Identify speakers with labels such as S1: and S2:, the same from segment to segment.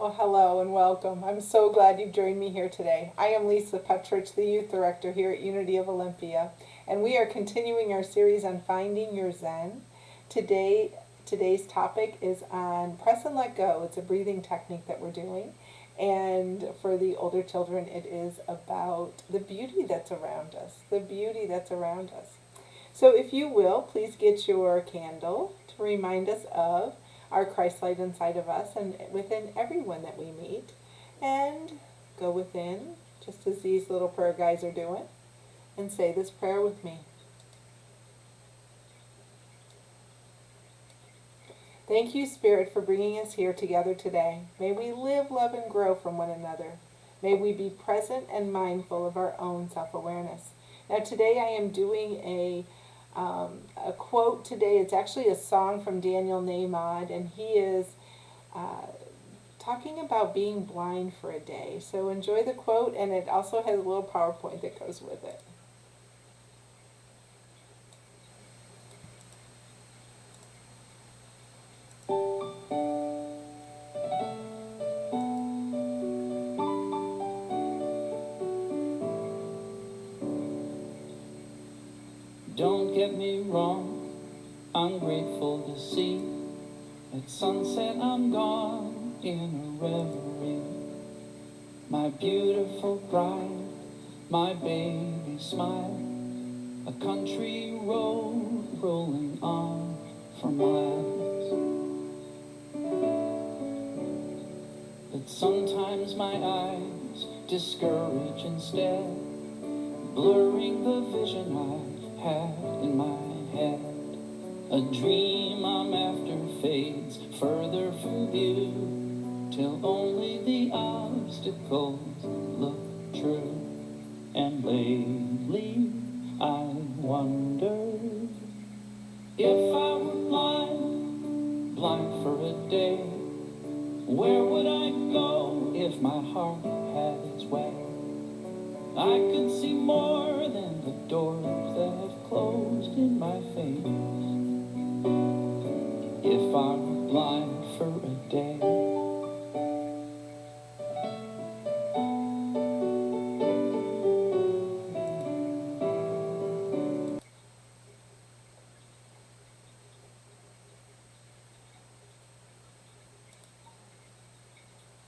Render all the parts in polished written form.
S1: Well, hello and welcome. I'm so glad you've joined me here today. I am Lisa Petrich, the Youth Director here at Unity of Olympia, and we are continuing our series on finding your Zen. Today's topic is on press and let go. It's a breathing technique that we're doing. And for the older children, it is about the beauty that's around us, the beauty that's around us. So if you will, please get your candle to remind us of our Christ light inside of us and within everyone that we meet. And go within, just as these little prayer guys are doing, and say this prayer with me. Thank you, Spirit, for bringing us here together today. May we live, love, and grow from one another. May we be present and mindful of our own self-awareness. Now today I am doing a quote today. It's actually a song from Daniel Nahmod, and he is uh, talking about being blind for a day. So enjoy the quote, and it also has a little PowerPoint that goes with it.
S2: Don't get me wrong, I'm grateful to see at sunset I'm gone in a reverie. My beautiful bride, my baby smile, a country road rolling on for miles. But sometimes my eyes discourage instead, blurring the vision I have in my head. A dream I'm after fades further from view, till only the obstacles look true. And lately I wonder, if I were blind, blind for a day, where would I go if my heart had its way? I could see more than the doors that have closed in my face, if I were blind for a day.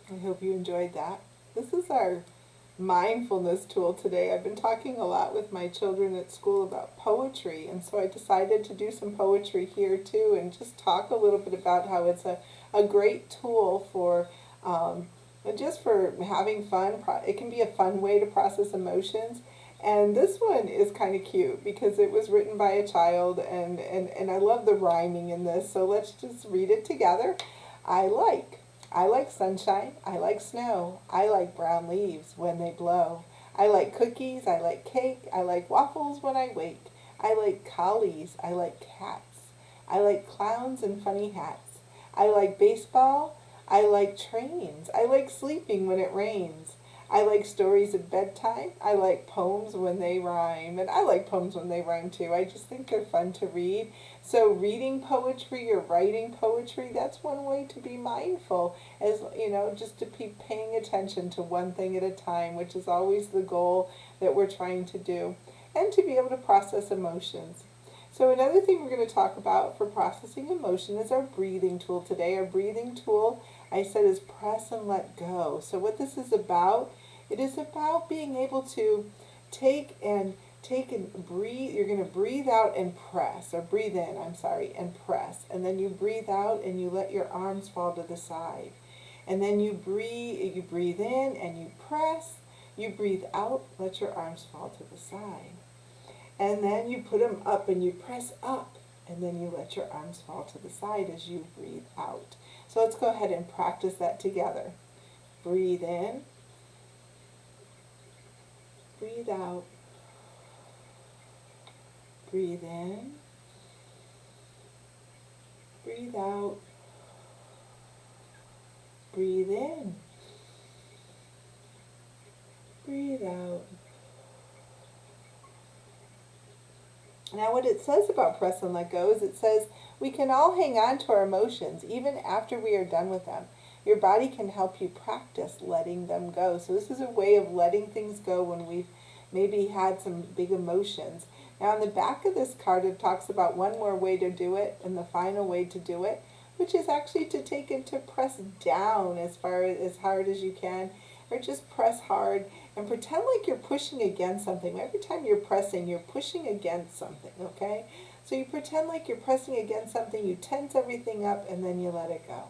S1: I hope you enjoyed that. This is our mindfulness tool today. I've been talking a lot with my children at school about poetry, and so I decided to do some poetry here too and just talk a little bit about how it's a great tool for just for having fun. It can be a fun way to process emotions. And this one is kind of cute because it was written by a child, and I love the rhyming in this. So let's just read it together. I like. I like sunshine, I like snow, I like brown leaves when they blow. I like cookies, I like cake, I like waffles when I wake. I like collies, I like cats. I like clowns and funny hats. I like baseball, I like trains. I like sleeping when it rains. I like stories at bedtime. I like poems when they rhyme. And I like poems when they rhyme too. I just think they're fun to read. So reading poetry or writing poetry, that's one way to be mindful, as you know, just to be paying attention to one thing at a time, which is always the goal that we're trying to do, and to be able to process emotions. So another thing we're going to talk about for processing emotion is our breathing tool today. Our breathing tool, I said, is press and let go. So what this is about, it is about being able to take and breathe. You're going to breathe out and press, or breathe in, I'm sorry, and press. And then you breathe out and you let your arms fall to the side. And then you breathe in and you press. You breathe out, let your arms fall to the side. And then you put them up and you press up. And then you let your arms fall to the side as you breathe out. So let's go ahead and practice that together. Breathe in. Breathe out. Breathe in. Breathe out. Breathe in. Breathe out. Now what it says about press and let go is it says we can all hang on to our emotions even after we are done with them. your body can help you practice letting them go. So this is a way of letting things go when we've maybe had some big emotions. Now on the back of this card it talks about one more way to do it and the final way to do it, which is actually to take it to press down as hard as you can, or just press hard and pretend like you're pushing against something. Every time you're pressing, you're pushing against something, okay? So you pretend like you're pressing against something, you tense everything up, and then you let it go.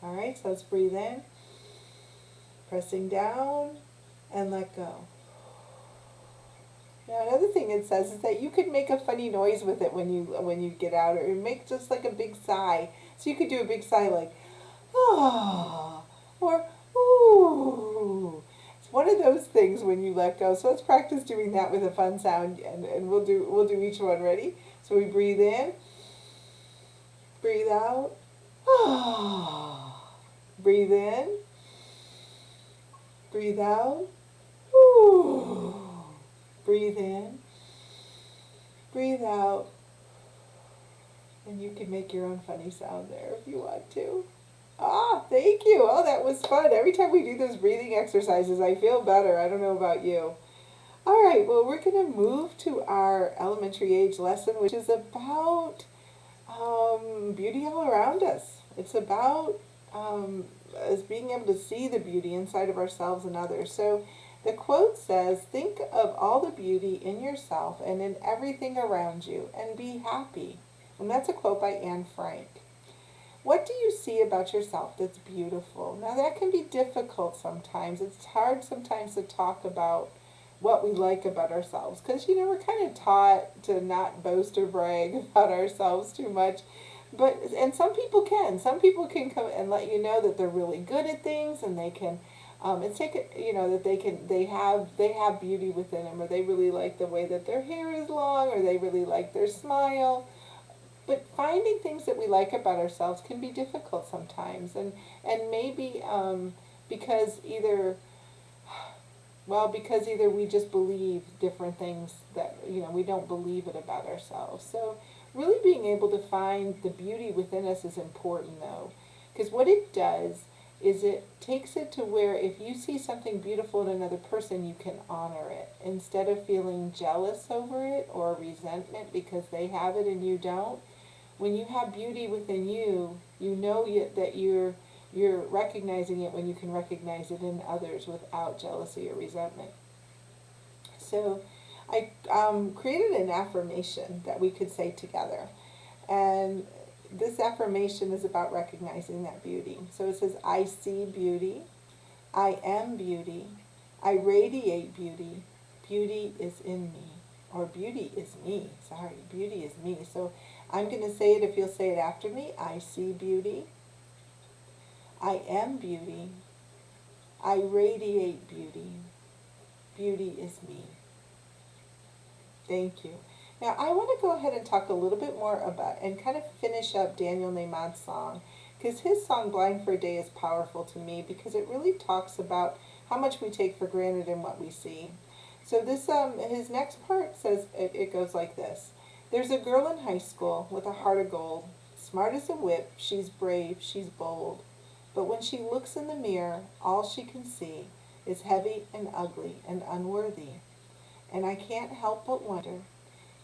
S1: All right, so let's breathe in, pressing down, and let go. Now another thing it says is that you could make a funny noise with it when you get out, or make just like a big sigh. So you could do a big sigh like, ah, or ooh. It's one of those things when you let go. So let's practice doing that with a fun sound, and we'll do each one. Ready? So we breathe in, breathe out, ah, breathe in, breathe out, ooh. Breathe in, breathe out, and you can make your own funny sound there if you want to. Ah, thank you. Oh, that was fun. Every time we do those breathing exercises, I feel better. I don't know about you. All right, well, we're going to move to our elementary age lesson, which is about beauty all around us. It's about us being able to see the beauty inside of ourselves and others. So the quote says, think of all the beauty in yourself and in everything around you and be happy. And that's a quote by Anne Frank. What do you see about yourself that's beautiful? Now that can be difficult sometimes. It's hard sometimes to talk about what we like about ourselves because, we're kind of taught to not boast or brag about ourselves too much. And some people can. Some people can come and let you know that they're really good at things, and they can it's take it, that they have beauty within them, or they really like the way that their hair is long, or they really like their smile. But finding things that we like about ourselves can be difficult sometimes, and maybe because either because either we just believe different things that we don't believe it about ourselves. So really being able to find the beauty within us is important, though, because what it does is it takes it to where if you see something beautiful in another person, you can honor it instead of feeling jealous over it or resentment because they have it and you don't. When you have beauty within you, you know that you're recognizing it when you can recognize it in others without jealousy or resentment. So I created an affirmation that we could say together. And this affirmation is about recognizing that beauty. So it says, I see beauty. I am beauty. I radiate beauty. Beauty is in me. Or beauty is me. Sorry, beauty is me. So I'm going to say it if you'll say it after me. I see beauty. I am beauty. I radiate beauty. Beauty is me. Thank you. Now I want to go ahead and talk a little bit more about and kind of finish up Daniel Neymat's song, because his song Blind for a Day is powerful to me because it really talks about how much we take for granted in what we see. So this his next part says it goes like this. There's a girl in high school with a heart of gold, smart as a whip, she's brave, she's bold. But when she looks in the mirror, all she can see is heavy and ugly and unworthy. And I can't help but wonder,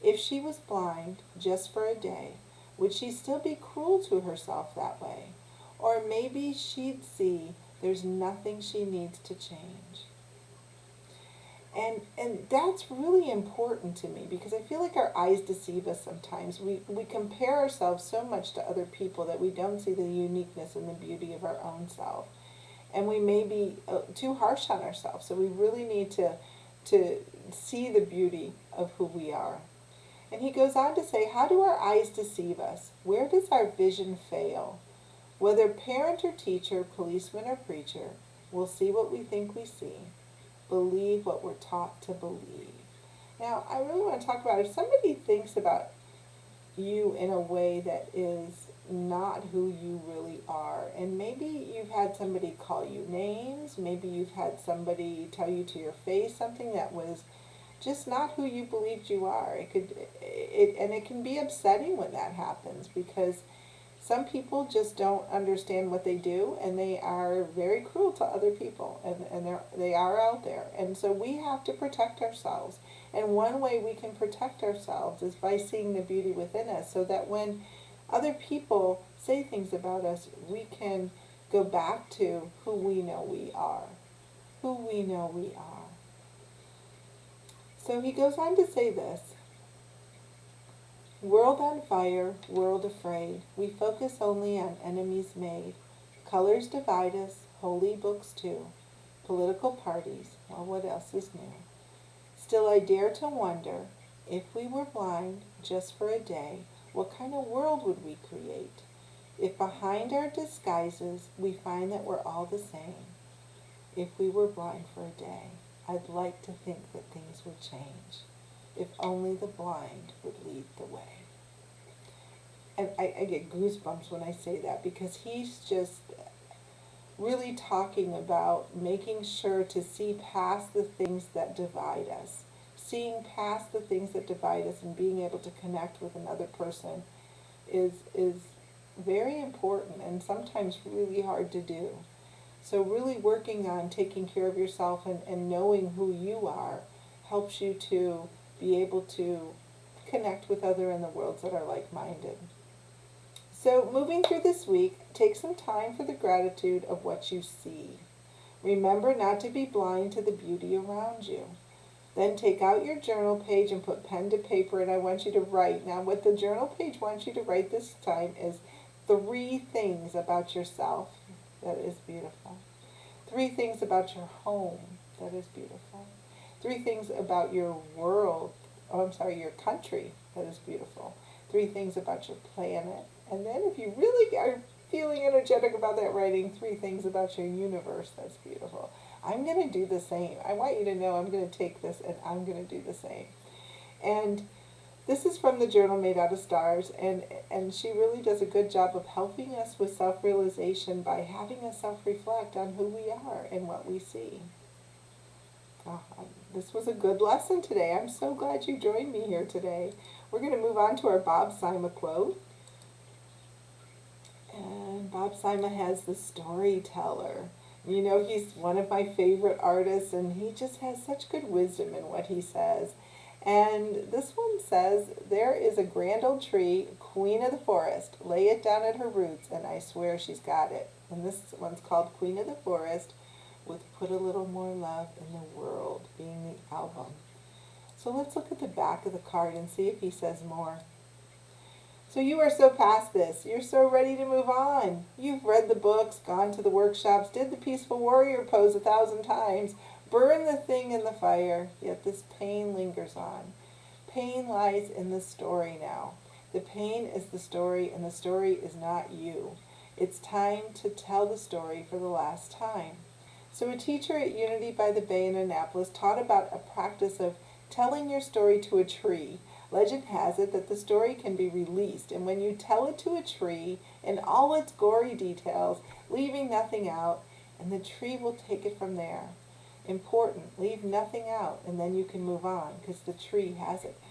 S1: if she was blind just for a day, would she still be cruel to herself that way? Or maybe she'd see there's nothing she needs to change. And that's really important to me because I feel like our eyes deceive us sometimes. We compare ourselves so much to other people that we don't see the uniqueness and the beauty of our own self. And we may be too harsh on ourselves. So we really need to see the beauty of who we are. And he goes on to say, how do our eyes deceive us? Where does our vision fail? Whether parent or teacher, policeman or preacher, we'll see what we think we see. Believe what we're taught to believe. Now, I really want to talk about if somebody thinks about you in a way that is not who you really are, and maybe you've had somebody call you names, maybe you've had somebody tell you to your face something that was just not who you believed you are. It can be upsetting when that happens because Some people just don't understand what they do, and they are very cruel to other people, and they are out there. And so we have to protect ourselves. And one way we can protect ourselves is by seeing the beauty within us, so that when other people say things about us, we can go back to who we know we are. Who we know we are. So he goes on to say this: world on fire, world afraid. We focus only on enemies made. Colors divide us, holy books too. Political parties, well, what else is new? Still I dare to wonder, if we were blind just for a day, what kind of world would we create? If behind our disguises we find that we're all the same. If we were blind for a day, I'd like to think that things would change. If only the blind would lead the way. And I get goosebumps when I say that, because he's just really talking about making sure to see past the things that divide us. Seeing past the things that divide us and being able to connect with another person is very important and sometimes really hard to do. So really working on taking care of yourself and knowing who you are helps you to be able to connect with others in the world that are like-minded. So moving through this week, take some time for the gratitude of what you see. Remember not to be blind to the beauty around you. Then take out your journal page and put pen to paper, and I want you to write. Now what the journal page wants you to write this time is 3 things about yourself that is beautiful. 3 things about your home that is beautiful. 3 things about your world, your country that is beautiful. 3 things about your planet. And then if you really are feeling energetic about that writing, 3 things about your universe that's beautiful. I'm going to do the same. I want you to know I'm going to take this and I'm going to do the same. And this is from the journal Made Out of Stars, and she really does a good job of helping us with self-realization by having us self-reflect on who we are and what we see. Oh, this was a good lesson today. I'm so glad you joined me here today. We're going to move on to our Bob Sima quote. And Bob Sima has the storyteller. You know, he's one of my favorite artists, and he just has such good wisdom in what he says. And this one says, there is a grand old tree, queen of the forest. Lay it down at her roots, and I swear she's got it. And this one's called Queen of the Forest, with Put a Little More Love in the World being the album. So let's look at the back of the card and see if he says more. So you are so past this. You're so ready to move on. You've read the books, gone to the workshops, did the peaceful warrior pose 1,000 times, burned the thing in the fire, yet this pain lingers on. Pain lies in the story now. The pain is the story, and the story is not you. It's time to tell the story for the last time. So a teacher at Unity by the Bay in Annapolis taught about a practice of telling your story to a tree. Legend has it that the story can be released, and when you tell it to a tree in all its gory details, leaving nothing out, and the tree will take it from there. Important, leave nothing out, and then you can move on, because the tree has it now.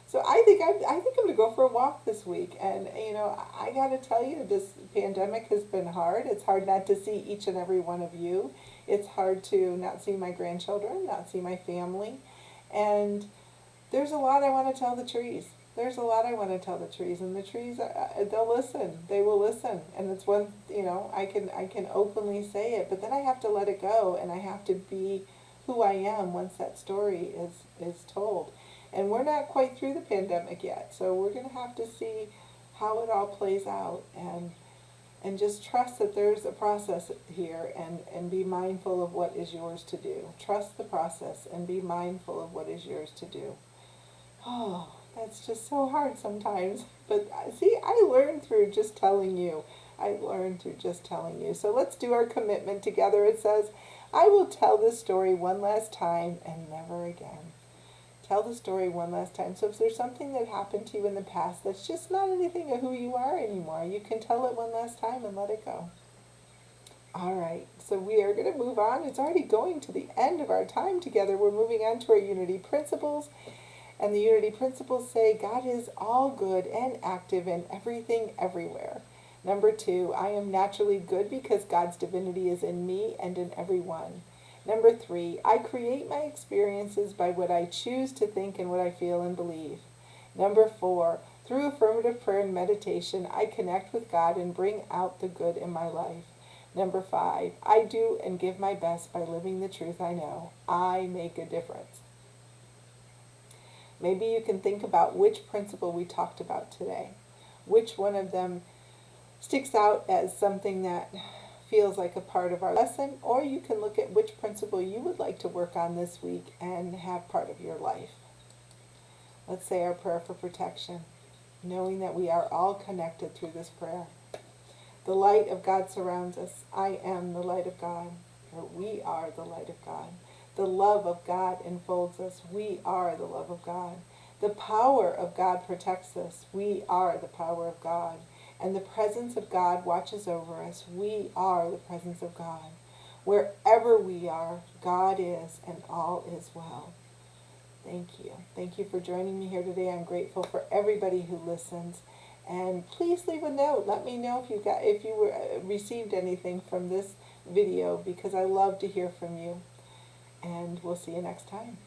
S1: So I think I'm going to go for a walk this week, and I got to tell you, this pandemic has been hard. It's hard not to see each and every one of you. It's hard to not see my grandchildren, not see my family, and there's a lot I want to tell the trees. There's a lot I want to tell the trees, and the trees, they'll listen. They will listen, and it's one, I can openly say it, but then I have to let it go, and I have to be who I am once that story is told. And we're not quite through the pandemic yet, so we're going to have to see how it all plays out, and just trust that there's a process here, and be mindful of what is yours to do. Trust the process and be mindful of what is yours to do. Oh, that's just so hard sometimes. But see, I learned through just telling you. I learned through just telling you. So let's do our commitment together. It says, I will tell this story one last time and never again. Tell the story one last time. So if there's something that happened to you in the past that's just not anything of who you are anymore, you can tell it one last time and let it go. All right, so we are going to move on. It's already going to the end of our time together. We're moving on to our Unity principles. And the unity principles say God is all good and active in everything everywhere. Number 2, I am naturally good because God's divinity is in me and in everyone. Number 3, I create my experiences by what I choose to think and what I feel and believe. Number 4, through affirmative prayer and meditation, I connect with God and bring out the good in my life. Number 5, I do and give my best by living the truth I know. I make a difference. Maybe you can think about which principle we talked about today. Which one of them sticks out as something that feels like a part of our lesson, or you can look at which principle you would like to work on this week and have part of your life. Let's say our prayer for protection, knowing that we are all connected through this prayer. The light of God surrounds us. I am the light of God, or we are the light of God. The love of God enfolds us. We are the love of God. The power of God protects us. We are the power of God. And the presence of God watches over us. We are the presence of God. Wherever we are, God is, and all is well. Thank you. Thank you for joining me here today. I'm grateful for everybody who listens. And please leave a note. Let me know if you received anything from this video, because I love to hear from you. And we'll see you next time.